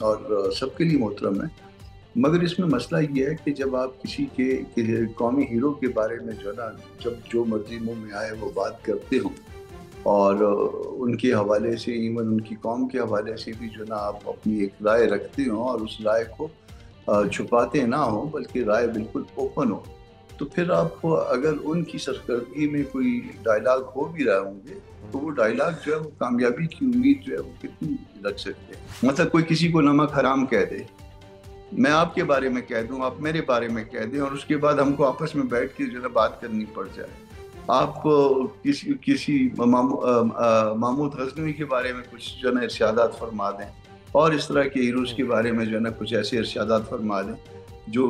اور سب کے لیے محترم ہیں، مگر اس میں مسئلہ یہ ہے کہ جب آپ کسی کے قومی ہیرو کے بارے میں جو ہے نا جب جو مرضی منہ میں آئے وہ بات کرتے ہوں اور ان کے حوالے سے ایون ان کی قوم کے حوالے سے بھی جو نا آپ اپنی ایک رائے رکھتے ہوں اور اس رائے کو چھپاتے نہ ہوں بلکہ رائے بالکل اوپن ہو، تو پھر آپ کو اگر ان کی سرکردگی میں کوئی ڈائلاگ ہو بھی رہے ہوں گے تو وہ ڈائلاگ جو ہے وہ کامیابی کی امید جو ہے وہ کتنی رکھ سکتے ہیں. مطلب کوئی کسی کو نمک حرام کہہ دے، میں آپ کے بارے میں کہہ دوں، آپ میرے بارے میں کہہ دیں اور اس کے بعد ہم کو آپس میں بیٹھ کے جو ہے بات کرنی پڑ جائے. آپ کسی محمود غزنوی کے بارے میں کچھ جو ہے نا ارشادات فرما دیں اور اس طرح کے ہیروز کے بارے میں جو ہے نا کچھ ایسے ارشادات فرما دیں جو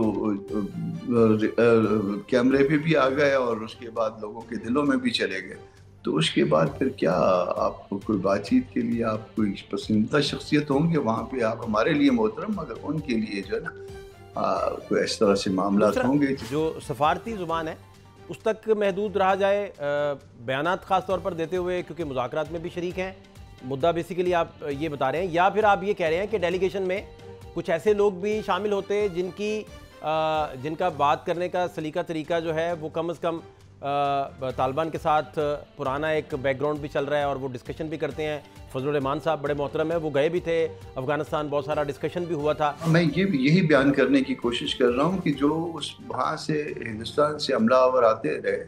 کیمرے پہ بھی آ گئے اور اس کے بعد لوگوں کے دلوں میں بھی چلے گئے، تو اس کے بعد پھر کیا آپ کو کوئی بات چیت کے لیے آپ کوئی پسندیدہ شخصیت ہوں گے وہاں پہ آپ ہمارے لیے محترم، مگر ان کے لیے جو ہے نا کوئی اس طرح سے معاملات ہوں گے. جو سفارتی زبان ہے اس تک محدود رہا جائے، بیانات خاص طور پر دیتے ہوئے، کیونکہ مذاکرات میں بھی شریک ہیں، مدعا بیسیکلی آپ یہ بتا رہے ہیں، یا پھر آپ یہ کہہ رہے ہیں کہ ڈیلیگیشن میں کچھ ایسے لوگ بھی شامل ہوتے جن کا بات کرنے کا سلیقہ طریقہ جو ہے وہ کم از کم طالبان کے ساتھ پرانا ایک بیک گراؤنڈ بھی چل رہا ہے اور وہ ڈسکشن بھی کرتے ہیں. فضل الرحمان صاحب بڑے محترم ہیں، وہ گئے بھی تھے افغانستان، بہت سارا ڈسکشن بھی ہوا تھا. میں یہی بیان کرنے کی کوشش کر رہا ہوں کہ جو وہاں سے ہندوستان سے حملہ آور آتے رہے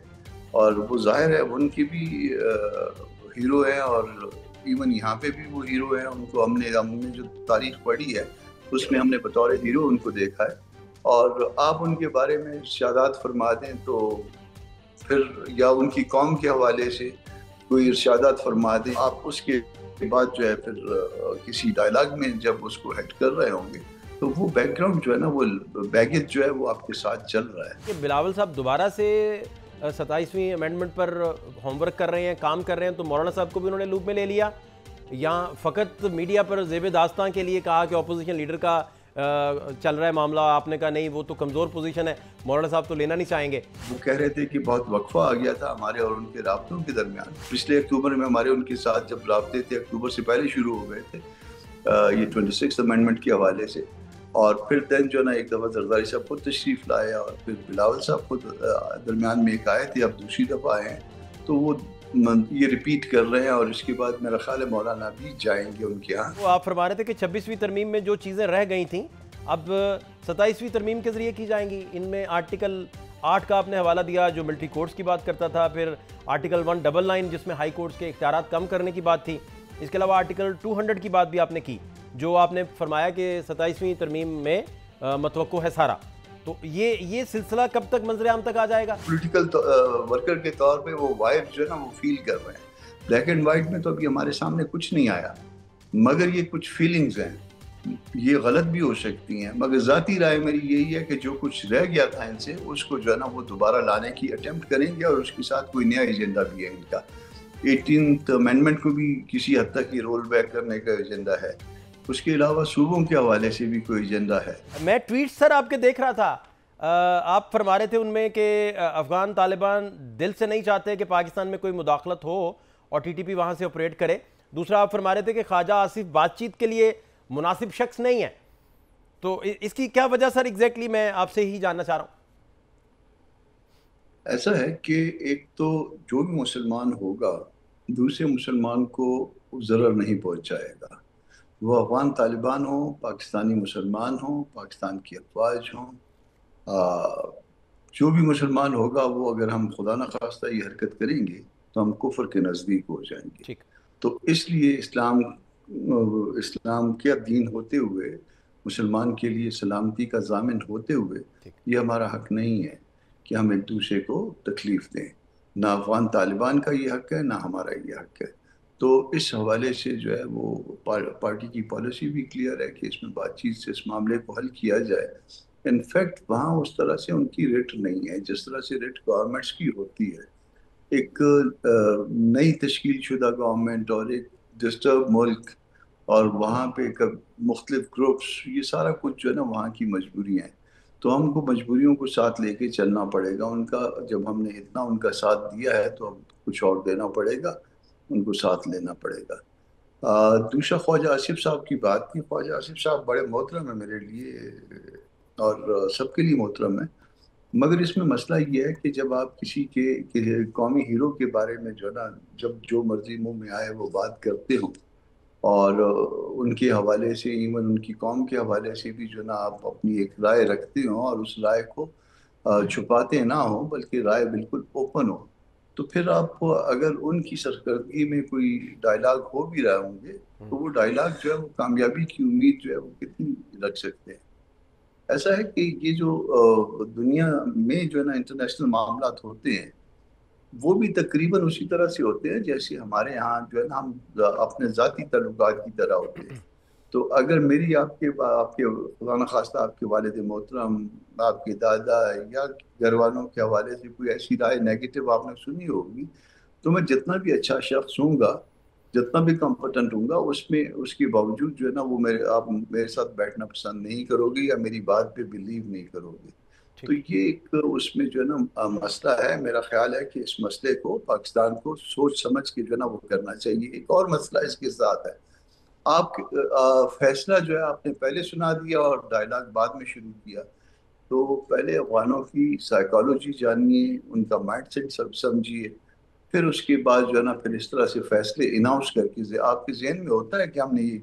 اور وہ ظاہر ہے ان کی بھی ہیرو ہیں اور ایون یہاں پہ بھی وہ ہیرو ہیں، ان کو ہم نے جو تاریخ پڑھی ہے اس میں ہم نے بطور ہیرو ان کو دیکھا ہے، اور آپ ان کے بارے میں ارشادات فرما دیں تو پھر یا ان کی قوم کے حوالے سے کوئی ارشادات فرما دیں، آپ اس کے بعد جو ہے پھر کسی ڈائلاگ میں جب اس کو ہیڈ کر رہے ہوں گے تو وہ بیک گراؤنڈ جو ہے نا وہ بیگیج جو ہے وہ آپ کے ساتھ چل رہا ہے. بلاول صاحب دوبارہ سے 27ویں امینڈمنٹ پر ہوم ورک کر رہے ہیں، کام کر رہے ہیں، تو مولانا صاحب کو بھی انہوں نے لوپ میں لے لیا یا فقط میڈیا پر زیب داستان کے لیے کہا کہ اپوزیشن لیڈر کا چل رہا ہے معاملہ، آپ نے کہا نہیں وہ تو کمزور پوزیشن ہے، مولانا صاحب تو لینا نہیں چاہیں گے؟ وہ کہہ رہے تھے کہ بہت وقفہ آ گیا تھا ہمارے اور ان کے رابطوں کے درمیان. پچھلے اکتوبر میں ہمارے ان کے ساتھ جب رابطے تھے اکتوبر سے پہلے شروع ہو گئے تھے یہ 26 امینڈمنٹ کے حوالے سے، اور پھر دین جو ہے نا ایک دفعہ زرداری صاحب خود تشریف لائے اور پھر بلاول صاحب خود درمیان میں ایک آئے تھے، اب دوسری دفعہ آئے ہیں تو وہ یہ ریپیٹ کر رہے ہیں اور اس کے بعد میرا خیال ہے مولانا بھی جائیں گے ان کے ہاں. وہ آپ فرما رہے تھے کہ 26ویں ترمیم میں جو چیزیں رہ گئی تھیں اب 27ویں ترمیم کے ذریعے کی جائیں گی. ان میں آرٹیکل 8 کا آپ نے حوالہ دیا جو ملٹری کورٹس کی بات کرتا تھا، پھر آرٹیکل 199 جس میں ہائی کورٹس کے اختیارات کم کرنے کی بات تھی، اس کے علاوہ آرٹیکل 200 کی بات بھی آپ نے کی جو آپ نے فرمایا کہ 27ویں ترمیم میں متوقع ہے سارا. تو یہ سلسلہ کب تک منظر عام تک آ جائے گا؟ پولیٹیکل ورکر کے طور پہ وہ وائب جو ہے نا وہ فیل کر رہے ہیں. بلیک اینڈ وائٹ میں تو ابھی ہمارے سامنے کچھ نہیں آیا، مگر یہ کچھ فیلنگز ہیں، یہ غلط بھی ہو سکتی ہیں، مگر ذاتی رائے میری یہی ہے کہ جو کچھ رہ گیا تھا ان سے اس کو جو ہے نا وہ دوبارہ لانے کی اٹیمپٹ کریں گے اور اس کے ساتھ کوئی نیا ایجنڈا بھی ہے ان کا. 18th امینڈمنٹ کو بھی کسی حد تک یہ رول بیک کرنے کا ایجنڈا ہے، اس کے علاوہ صوبوں کے حوالے سے بھی کوئی ایجنڈا ہے. میں ٹویٹ سر آپ کے دیکھ رہا تھا، آپ فرما رہے تھے ان میں کہ افغان طالبان دل سے نہیں چاہتے کہ پاکستان میں کوئی مداخلت ہو اور ٹی ٹی پی وہاں سے آپریٹ کرے. دوسرا آپ فرما رہے تھے کہ خواجہ آصف بات چیت کے لیے مناسب شخص نہیں ہے. تو اس کی کیا وجہ سر ایگزیکٹلی میں آپ سے ہی جاننا چاہ رہا ہوں. ایسا ہے کہ ایک تو جو بھی مسلمان ہوگا دوسرے مسلمان کو ضرر نہیں پہنچائے گا، وہ افغان طالبان ہوں، پاکستانی مسلمان ہوں، پاکستان کی افواج ہوں، جو بھی مسلمان ہوگا وہ اگر ہم خدا نخواستہ یہ حرکت کریں گے تو ہم کفر کے نزدیک ہو جائیں گے. تو اس لیے اسلام کے دین ہوتے ہوئے، مسلمان کے لیے سلامتی کا ضامن ہوتے ہوئے یہ ہمارا حق نہیں ہے کہ ہم ایک دوسرے کو تکلیف دیں. نہ افغان طالبان کا یہ حق ہے نہ ہمارا یہ حق ہے. تو اس حوالے سے جو ہے وہ پارٹی کی پالیسی بھی کلیئر ہے کہ اس میں بات چیت سے اس معاملے کو حل کیا جائے. انفیکٹ وہاں اس طرح سے ان کی ریٹ نہیں ہے جس طرح سے ریٹ گورنمنٹس کی ہوتی ہے. ایک نئی تشکیل شدہ گورنمنٹ اور ایک ڈسٹرب ملک اور وہاں پہ مختلف گروپس، یہ سارا کچھ جو ہے نا وہاں کی مجبوریاں ہیں. تو ہم کو مجبوریوں کو ساتھ لے کے چلنا پڑے گا ان کا. جب ہم نے اتنا ان کا ساتھ دیا ہے تو اب کچھ اور دینا پڑے گا. ان کو ساتھ لینا پڑے گا۔ دوسرا خواجہ آصف صاحب کی بات کی، خواجہ آصف صاحب بڑے محترم ہیں میرے لیے، اور سب کے لیے محترم ہیں، مگر اس میں مسئلہ یہ ہے کہ جب آپ کسی کے قومی ہیرو کے بارے میں جو ہے نا، جب جو مرضی منہ میں آئے وہ بات کرتے ہوں، اور ان کے حوالے سے، ایون ان کی قوم کے حوالے سے بھی جو ہے نا آپ اپنی ایک رائے رکھتے ہوں، اور اس رائے کو چھپاتے نہ ہوں بلکہ رائے بالکل اوپن ہو، تو پھر آپ اگر ان کی سرکردگی میں کوئی ڈائلاگ ہو بھی رہے ہوں گے تو وہ ڈائلاگ جو ہے وہ کامیابی کی امید جو ہے وہ کتنی رکھ سکتے ہیں؟ ایسا ہے کہ یہ جو دنیا میں جو ہے نا انٹرنیشنل معاملات ہوتے ہیں، وہ بھی تقریباً اسی طرح سے ہوتے ہیں جیسے ہمارے ہاں جو ہے نا ہم اپنے ذاتی تعلقات کی طرح ہوتے ہیں۔ تو اگر میری آپ کے خدا نخواستہ آپ کے والد محترم، آپ کے دادا یا گھر والوں کے حوالے سے کوئی ایسی رائے نیگیٹو آپ نے سنی ہوگی، تو میں جتنا بھی اچھا شخص ہوں گا، جتنا بھی کمپٹنٹ ہوں گا، اس کے باوجود جو ہے نا وہ آپ میرے ساتھ بیٹھنا پسند نہیں کرو گے یا میری بات پہ بلیو نہیں کرو گے۔ تو ٹھیک ہے۔ یہ ایک اس میں جو ہے نا مسئلہ ہے، میرا خیال ہے کہ اس مسئلے کو پاکستان کو سوچ سمجھ کے جو ہے نا وہ کرنا چاہیے۔ ایک اور مسئلہ اس کے ساتھ ہے، آپ فیصلہ جو ہے آپ نے پہلے سنا دیا اور ڈائلاگ بعد میں شروع کیا، تو پہلے افغانوں کی سائیکالوجی جانیے، ان کا مائنڈ سیٹ سب سمجھیے، پھر اس کے بعد جو ہے نا پھر اس طرح سے فیصلے اناؤنس کر کے آپ کے ذہن میں ہوتا ہے کہ ہم نے یہ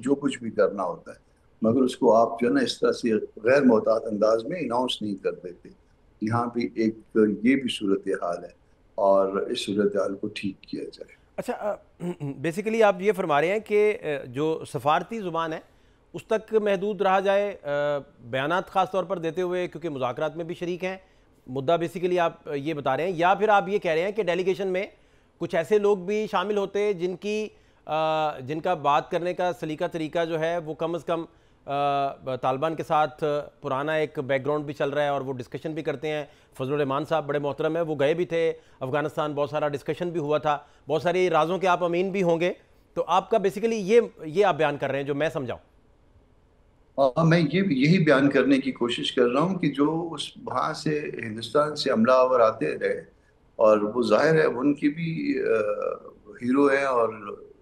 جو کچھ بھی کرنا ہوتا ہے، مگر اس کو آپ جو ہے نا اس طرح سے غیر محتاط انداز میں اناؤنس نہیں کر دیتے۔ یہاں بھی ایک یہ بھی صورتحال ہے، اور اس صورتحال کو ٹھیک کیا جائے۔ اچھا، بیسیکلی آپ یہ فرما رہے ہیں کہ جو سفارتی زبان ہے اس تک محدود رہا جائے، بیانات خاص طور پر دیتے ہوئے، کیونکہ مذاکرات میں بھی شریک ہیں، مدعا بیسیکلی آپ یہ بتا رہے ہیں، یا پھر آپ یہ کہہ رہے ہیں کہ ڈیلیگیشن میں کچھ ایسے لوگ بھی شامل ہوتے جن کا بات کرنے کا سلیقہ طریقہ جو ہے وہ کم از کم طالبان کے ساتھ پرانا ایک بیک گراؤنڈ بھی چل رہا ہے اور وہ ڈسکشن بھی کرتے ہیں۔ فضل الرحمان صاحب بڑے محترم ہیں، وہ گئے بھی تھے افغانستان، بہت سارا ڈسکشن بھی ہوا تھا، بہت ساری رازوں کے آپ امین بھی ہوں گے۔ تو آپ کا بیسیکلی یہ آپ بیان کر رہے ہیں جو میں سمجھاؤں۔ میں یہی بیان کرنے کی کوشش کر رہا ہوں کہ جو وہاں سے ہندوستان سے حملہ آور آتے رہے، اور وہ ظاہر ہے ان کی بھی ہیرو ہیں، اور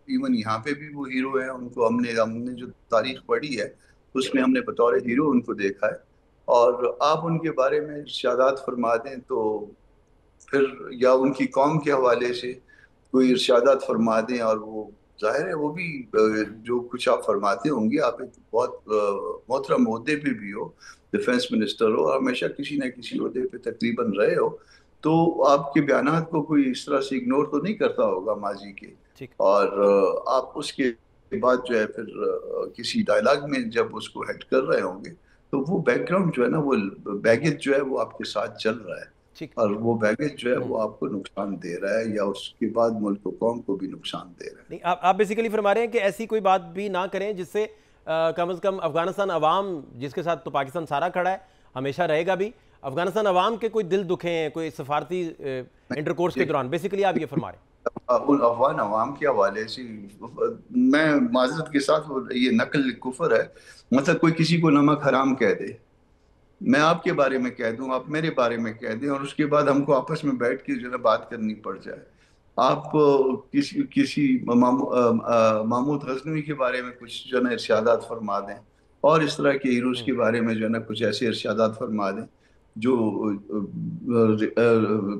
ایون یہاں پہ بھی وہ ہیرو ہیں، ان کو ہم نے جو تاریخ پڑھی ہے اس میں ہم نے بطور ہیرو ان کو دیکھا ہے، اور آپ ان کے بارے میں ارشادات فرما دیں تو پھر، یا ان کی قوم کے حوالے سے کوئی ارشادات فرما دیں، اور وہ ظاہر ہے وہ بھی جو کچھ آپ فرماتے ہوں گے، آپ ایک بہت محترم عہدے پہ بھی ہو، ڈیفنس منسٹر ہو، اور ہمیشہ کسی نہ کسی عہدے پہ تقریباً رہے ہو، تو آپ کے بیانات کو کوئی اس طرح سے اگنور تو نہیں کرتا ہوگا ماضی کے، ٹھیک۔ اور آپ اس کے بعد جو ہے پھر کسی ڈائلاگ میں جب اس کو ہیڈ کر رہے ہوں گے، تو وہ بیک گراؤنڈ جو ہے نا، وہ بیگیج جو ہے وہ آپ کے ساتھ چل رہا ہے، ٹھیک۔ اور وہ بیگیج جو ہے وہ آپ کو نقصان دے رہا ہے، یا اس کے بعد ملک و قوم کو بھی نقصان دے رہا ہے۔ نہیں، آپ بیسیکلی فرما رہے ہیں کہ ایسی کوئی بات بھی نہ کریں جس سے کم از کم افغانستان عوام، جس کے ساتھ تو پاکستان سارا کھڑا ہے، ہمیشہ رہے گا بھی، افغانستان عوام کے کوئی دل دکھیں کوئی سفارتی انٹرکورس کے دوران، بیسیکلی آپ یہ فرما رہے ہیں۔ ان افغان عوام کے حوالے سے میں معذرت کے ساتھ، یہ نقل کفر ہے، مطلب کوئی کسی کو نمک حرام کہہ دے، میں آپ کے بارے میں کہہ دوں، آپ میرے بارے میں کہہ دیں، اور اس کے بعد ہم کو آپس میں بیٹھ کے جو ہے بات کرنی پڑ جائے، آپ کسی محمود غزنوی کے بارے میں کچھ جو ہے نا ارشادات فرما دیں، اور اس طرح کے ہیروز کے بارے میں جو ہے نا کچھ ایسے ارشادات فرما دیں جو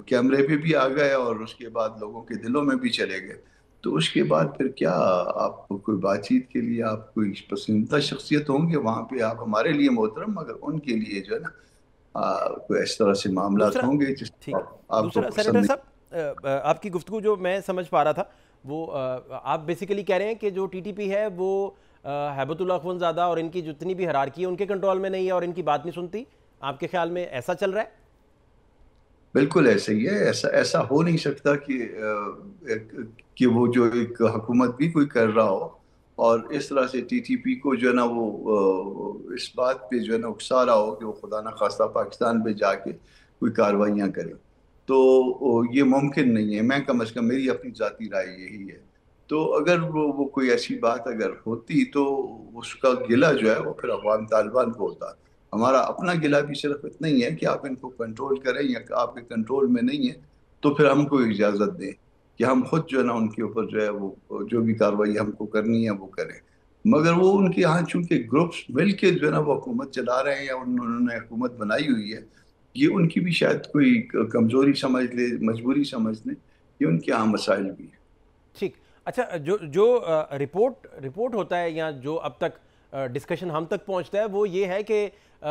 کیمرے پہ بھی آ گئے اور اس کے بعد لوگوں کے دلوں میں بھی چلے گئے، تو اس کے بعد پھر کیا آپ کو کوئی بات چیت کے لیے آپ کوئی پسندیدہ شخصیت ہوں گے وہاں پہ، آپ ہمارے لیے محترم، مگر ان کے لیے جو ہے نا کوئی اس طرح سے معاملات دوسرا، ہوں گے جس ٹھیک، آپ کو دوسرا پسند سینیٹر نہیں۔ صاحب، آپ کی گفتگو جو میں سمجھ پا رہا تھا وہ آپ بیسیکلی کہہ رہے ہیں کہ جو ٹی ٹی پی ہے وہ ہیبت اللہ اخونزادہ اور ان کی جتنی بھی ہرارکی ہے ان کے کنٹرول میں نہیں ہے اور ان کی بات نہیں سنتی، آپ کے خیال میں ایسا چل رہا ہے؟ بالکل ایسا ہی ہے، ایسا ہو نہیں سکتا کہ وہ جو ایک حکومت بھی کوئی کر رہا ہو، اور اس طرح سے ٹی ٹی پی کو جو ہے نا وہ اس بات پہ جو ہے نا اکسا رہا ہو کہ وہ خدا نہ خواستہ پاکستان پہ جا کے کوئی کاروائیاں کرے، تو یہ ممکن نہیں ہے، میں کم از کم میری اپنی ذاتی رائے یہی ہے۔ تو اگر وہ کوئی ایسی بات اگر ہوتی تو اس کا گلہ جو ہے وہ پھر افغان طالبان کو ہوتا، ہمارا اپنا گلہ بھی صرف اتنا ہی ہے کہ آپ ان کو کنٹرول کریں، یا آپ کے کنٹرول میں نہیں ہے تو پھر ہم کو اجازت دیں۔ کہ ہم خود جو ہے نا ان کے اوپر جو ہے وہ جو بھی کارروائی ہم کو کرنی ہے وہ کریں، مگر وہ ان کے یہاں چونکہ گروپس مل کے جو ہے نا وہ حکومت چلا رہے ہیں یا انہوں نے حکومت بنائی ہوئی ہے، یہ ان کی بھی شاید کوئی کمزوری سمجھ لے، مجبوری سمجھ لیں، یہ ان کے یہاں مسائل بھی ہیں۔ ٹھیک، اچھا، جو رپورٹ ہوتا ہے یا جو اب تک ڈسکشن ہم تک پہنچتا ہے وہ یہ ہے کہ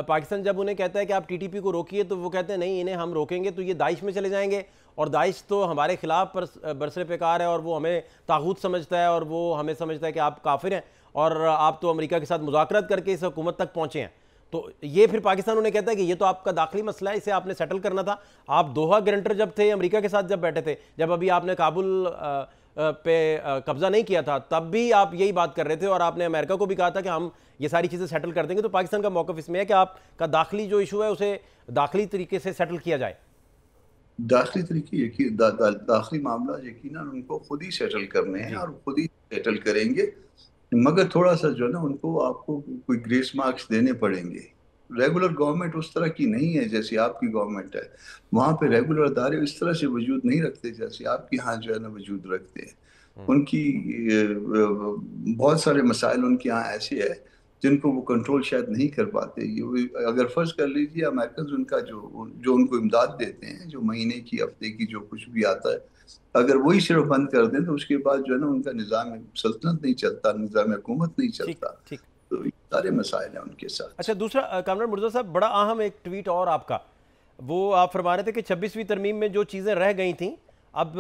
پاکستان جب انہیں کہتا ہے کہ آپ ٹی ٹی پی کو روکیے تو وہ کہتے ہیں نہیں، انہیں ہم روکیں گے تو یہ داعش میں چلے جائیں گے، اور داعش تو ہمارے خلاف برسر پیکار ہے اور وہ ہمیں طاغوت سمجھتا ہے اور وہ ہمیں سمجھتا ہے کہ آپ کافر ہیں اور آپ تو امریکہ کے ساتھ مذاکرات کر کے اس حکومت تک پہنچے ہیں۔ تو یہ پھر پاکستان انہیں کہتا ہے کہ یہ تو آپ کا داخلی مسئلہ ہے، اسے آپ نے سیٹل کرنا تھا۔ آپ دوحہ گرنٹر جب تھے امریکہ کے ساتھ، جب بیٹھے تھے، جب ابھی آپ نے کابل پہ قبضہ نہیں کیا تھا، تب بھی آپ یہی بات کر رہے تھے اور آپ نے امریکہ کو بھی کہا تھا کہ ہم یہ ساری چیزیں سیٹل کر دیں گے۔ تو پاکستان کا موقف اس میں ہے کہ آپ کا داخلی جو ایشو ہے اسے داخلی طریقے سے سیٹل کیا جائے۔ داخلی طریقے داخلی معاملہ یقیناً ان کو خود ہی سیٹل کرنے ہیں جی اور خود ہی سیٹل کریں گے، مگر تھوڑا سا جو ہے نا ان کو آپ کو کوئی گریس مارکس دینے پڑیں گے۔ ریگولر گورنمنٹ اس طرح کی نہیں ہے جیسی آپ کی گورنمنٹ ہے، وہاں پہ ریگولر ادارے اس طرح سے وجود نہیں رکھتے جیسے آپ کے ہاں جو ہے نا وجود رکھتے ہیں۔ ان کی بہت سارے مسائل ان کے ہاں ایسے ہیں جن کو وہ کنٹرول شاید نہیں کر پاتے۔ اگر فرض کر لیجیے امریکنز ان کا جو ان کو امداد دیتے ہیں، جو مہینے کی ہفتے کی جو کچھ بھی آتا ہے، اگر وہی صرف بند کر دیں تو اس کے بعد جو ہے نا ان کا نظام سلطنت نہیں چلتا، نظام حکومت نہیں ٹھیک چلتا۔ ٹھیک۔ تو یہ سارے مسائل ہیں ان کے ساتھ۔ اچھا، دوسرا کامران مرزا صاحب، بڑا اہم ایک ٹویٹ اور آپ کا، وہ آپ فرما رہے تھے کہ 26ویں ترمیم میں جو چیزیں رہ گئی تھیں اب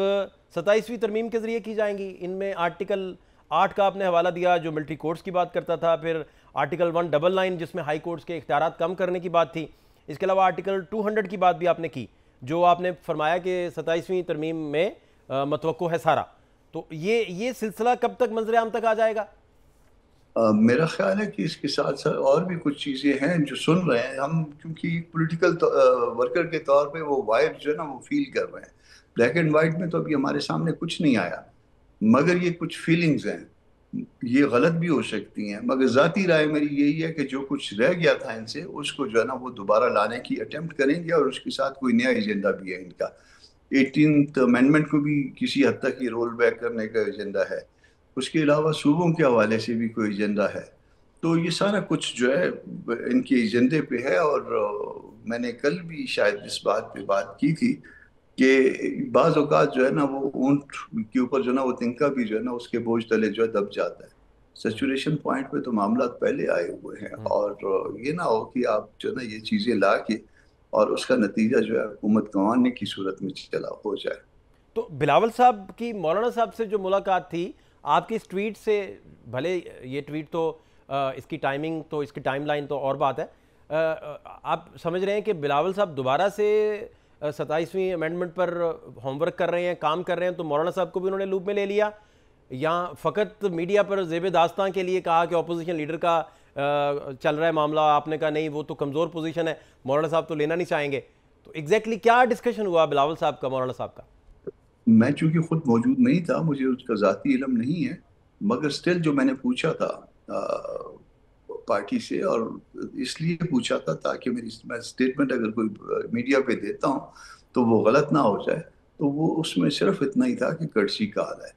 27ویں ترمیم کے ذریعے کی جائیں گی۔ ان میں آرٹیکل 8 کا آپ نے حوالہ دیا جو ملٹری کورٹس کی بات کرتا تھا، پھر آرٹیکل 199 جس میں ہائی کورٹس کے اختیارات کم کرنے کی بات تھی، اس کے علاوہ آرٹیکل 200 کی بات بھی آپ نے کی، جو آپ نے فرمایا کہ 27ویں ترمیم میں متوقع ہے سارا۔ تو یہ سلسلہ کب تک منظر عام تک آ جائے گا؟ میرا خیال ہے کہ اس کے ساتھ ساتھ اور بھی کچھ چیزیں ہیں جو سن رہے ہیں ہم، کیونکہ پولیٹیکل ورکر کے طور پہ وہ وائب جو ہے نا وہ فیل کر رہے ہیں۔ بلیک اینڈ وائٹ میں تو ابھی ہمارے سامنے کچھ نہیں آیا، مگر یہ کچھ فیلنگز ہیں، یہ غلط بھی ہو سکتی ہیں، مگر ذاتی رائے میری یہی ہے کہ جو کچھ رہ گیا تھا ان سے اس کو جو ہے نا وہ دوبارہ لانے کی اٹیمپٹ کریں گے، اور اس کے ساتھ کوئی نیا ایجنڈا بھی ہے ان کا۔ 18th امینڈمنٹ کو بھی کسی حد تک یہ رول بیک کرنے کا ایجنڈا ہے، اس کے علاوہ صوبوں کے حوالے سے بھی کوئی ایجنڈا ہے۔ تو یہ سارا کچھ جو ہے ان کے ایجنڈے پہ ہے، اور میں نے کل بھی شاید اس بات پہ بات کی تھی کہ بعض اوقات جو ہے نا وہ اونٹ کے اوپر جو ہے نا وہ تنکا بھی جو ہے نا اس کے بوجھ تلے جو ہے دب جاتا ہے۔ سچوریشن پوائنٹ پہ تو معاملات پہلے آئے ہوئے ہیں، اور یہ نہ ہو کہ آپ جو ہے نا یہ چیزیں لا کے اور اس کا نتیجہ جو ہے حکومت گنوانے کی صورت میں چلا ہو جائے۔ تو بلاول صاحب کی مولانا صاحب سے جو ملاقات تھی، آپ کی اس ٹویٹ سے، بھلے یہ ٹویٹ تو اس کی ٹائمنگ تو اس کی ٹائم لائن تو اور بات ہے، آپ سمجھ رہے ہیں کہ بلاول صاحب دوبارہ سے 27ویں امینڈمنٹ پر ہوم ورک کر رہے ہیں، کام کر رہے ہیں، تو مولانا صاحب کو بھی انہوں نے لوپ میں لے لیا، یا فقط میڈیا پر زیب داستان کے لیے کہا کہ اپوزیشن لیڈر کا چل رہا ہے معاملہ، آپ نے کہا نہیں وہ تو کمزور پوزیشن ہے، مولانا صاحب تو لینا نہیں چاہیں گے؟ تو ایگزیکٹلی کیا ڈسکشن ہوا بلاول صاحب کا مولانا صاحب کا؟ میں چونکہ خود موجود نہیں تھا، مجھے اس کا ذاتی علم نہیں ہے، مگر سٹل جو میں نے پوچھا تھا پارٹی سے، اور اس لیے پوچھا تھا تاکہ میں سٹیٹمنٹ اگر کوئی میڈیا پہ دیتا ہوں تو وہ غلط نہ ہو جائے، تو وہ اس میں صرف اتنا ہی تھا کہ کرسی کا حال ہے۔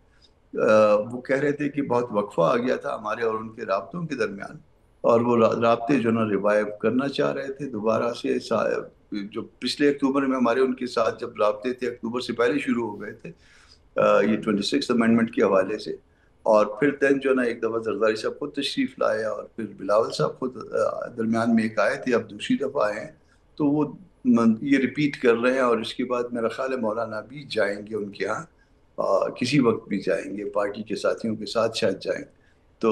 وہ کہہ رہے تھے کہ بہت وقفہ آ گیا تھا ہمارے اور ان کے رابطوں کے درمیان، اور وہ رابطے جو نا ریوائیو کرنا چاہ رہے تھے دوبارہ سے۔ جو پچھلے اکتوبر میں ہمارے ان کے ساتھ جب رابطے تھے اکتوبر سے پہلے شروع ہو گئے تھے یہ 26 امینڈمنٹ کے حوالے سے، اور پھر دین جو نا ایک دفعہ زرداری صاحب خود تشریف لائے، اور پھر بلاول صاحب خود درمیان میں ایک آئے تھے، اب دوسری دفعہ آئے ہیں، تو وہ یہ ریپیٹ کر رہے ہیں، اور اس کے بعد میرا خیال ہے مولانا بھی جائیں گے ان کے ہاں، کسی وقت بھی جائیں گے، پارٹی کے ساتھیوں کے ساتھ شاید جائیں۔ تو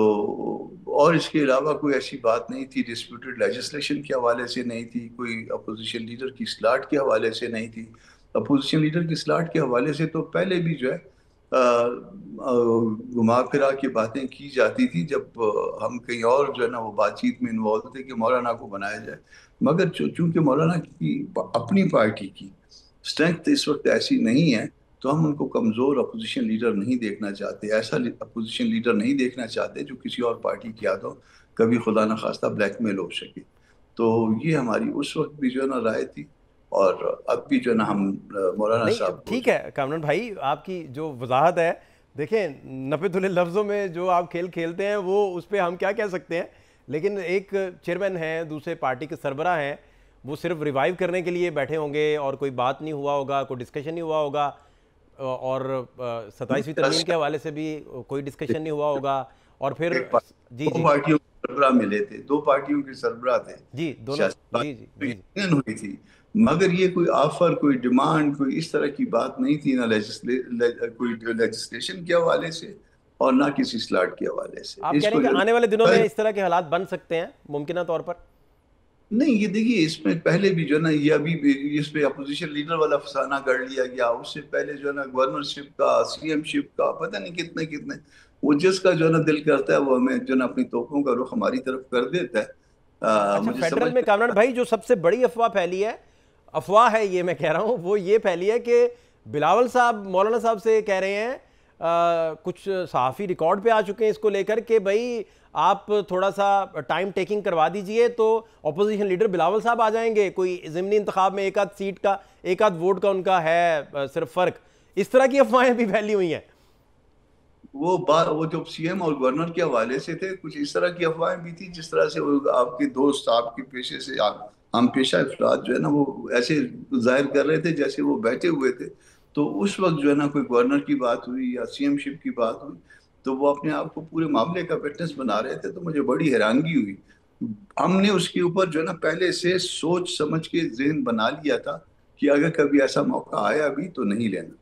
اور اس کے علاوہ کوئی ایسی بات نہیں تھی، ڈسپیوٹڈ لیجسلیشن کے حوالے سے نہیں تھی، کوئی اپوزیشن لیڈر کی سلاٹ کے حوالے سے نہیں تھی۔ اپوزیشن لیڈر کی سلاٹ کے حوالے سے تو پہلے بھی جو ہے گھما پھرا کے باتیں کی جاتی تھی جب ہم کہیں اور جو ہے نا وہ بات چیت میں انوالو تھے کہ مولانا کو بنایا جائے، مگر چونکہ مولانا کی اپنی پارٹی کی اسٹرینتھ اس وقت ایسی نہیں ہے، تو ہم ان کو کمزور اپوزیشن لیڈر نہیں دیکھنا چاہتے، ایسا اپوزیشن لیڈر نہیں دیکھنا چاہتے جو کسی اور پارٹی کی ہاتھوں کبھی خدا نخواستہ بلیک میل ہو سکے۔ تو یہ ہماری اس وقت بھی جو ہے نا رائے تھی، اور اب بھی جو ہے نا ہم مولانا نہیں صاحب کو ٹھیک ہے کامران بھائی، آپ کی جو وضاحت ہے، دیکھیں نپے تلے لفظوں میں جو آپ کھیل کھیلتے ہیں وہ اس پہ ہم کیا کہہ سکتے ہیں، لیکن ایک چیئرمین ہیں، دوسرے پارٹی کے سربراہ ہیں، وہ صرف ریوائیو کرنے کے لیے بیٹھے ہوں گے اور کوئی بات نہیں ہوا ہوگا، کوئی ڈسکشن نہیں ہوا ہوگا، اور 27ویں ترمیم کے حوالے سے بھی کوئی ڈسکشن نہیں ہوا ہوگا، اور پھر جی دو جی پارٹیوں کے سربراہ ملے تھے، دو پارٹیوں کے سربراہ تھے جی دونوں، سیاسی جی جی پارٹی، جی جی یونین ہوئی تھی، مگر یہ کوئی آفر، کوئی ڈیمانڈ، کوئی اس طرح کی بات نہیں تھی، نہ کوئی لیجسلیشن کے حوالے سے اور نہ کسی سلاٹ کے حوالے سے آپ کہہ اس رہے کو ہیں جو کہ آنے والے دنوں ہے میں اس طرح کے حالات بن سکتے ہیں ممکنہ طور پر؟ نہیں، یہ دیکھیے اس میں پہلے بھی جو ہے نا یہ ابھی بھی اس پہ اپوزیشن لیڈر والا فسانہ کر لیا گیا، اس سے پہلے جو ہے نا گورنرشپ کا، سی ایم شپ کا، پتہ نہیں کتنے کتنے، وہ جس کا جو ہے نا دل کرتا ہے وہ ہمیں جو ہے نا اپنی توپوں کا رخ ہماری طرف کر دیتا ہے۔ اچھا مجھے فیڈرل سمجھ میں کامران بھائی جو سب سے بڑی افواہ پھیلی ہے، افواہ ہے یہ میں کہہ رہا ہوں، وہ یہ پھیلی ہے کہ بلاول صاحب مولانا صاحب سے کہہ رہے ہیں، کچھ صحافی ریکارڈ پہ آ چکے ہیں اس کو لے کر کہ بھائی آپ تھوڑا سا ٹائم ٹیکنگ کروا دیجئے تو اپوزیشن لیڈر بلاول صاحب آ جائیں گے، کوئی ضمنی انتخاب میں ایک آدھ سیٹ کا، ایک آدھ ووٹ کا ان کا ہے صرف فرق، اس طرح کی افواہیں بھی پھیلی ہوئی ہیں۔ وہ جو سی ایم اور گورنر کے حوالے سے تھے، کچھ اس طرح کی افواہیں بھی تھی جس طرح سے وہ آپ کے دوست، آپ کے پیشے سے ہم پیشہ افراد جو ہے نا وہ ایسے ظاہر کر رہے تھے جیسے وہ بیٹھے ہوئے تھے، تو اس وقت جو ہے نا کوئی گورنر کی بات ہوئی یا سی ایم شپ کی بات ہوئی تو وہ اپنے آپ کو پورے معاملے کا وٹنس بنا رہے تھے، تو مجھے بڑی حیرانگی ہوئی۔ ہم نے اس کے اوپر جو ہے نا پہلے سے سوچ سمجھ کے ذہن بنا لیا تھا کہ اگر کبھی ایسا موقع آیا بھی تو نہیں لینا۔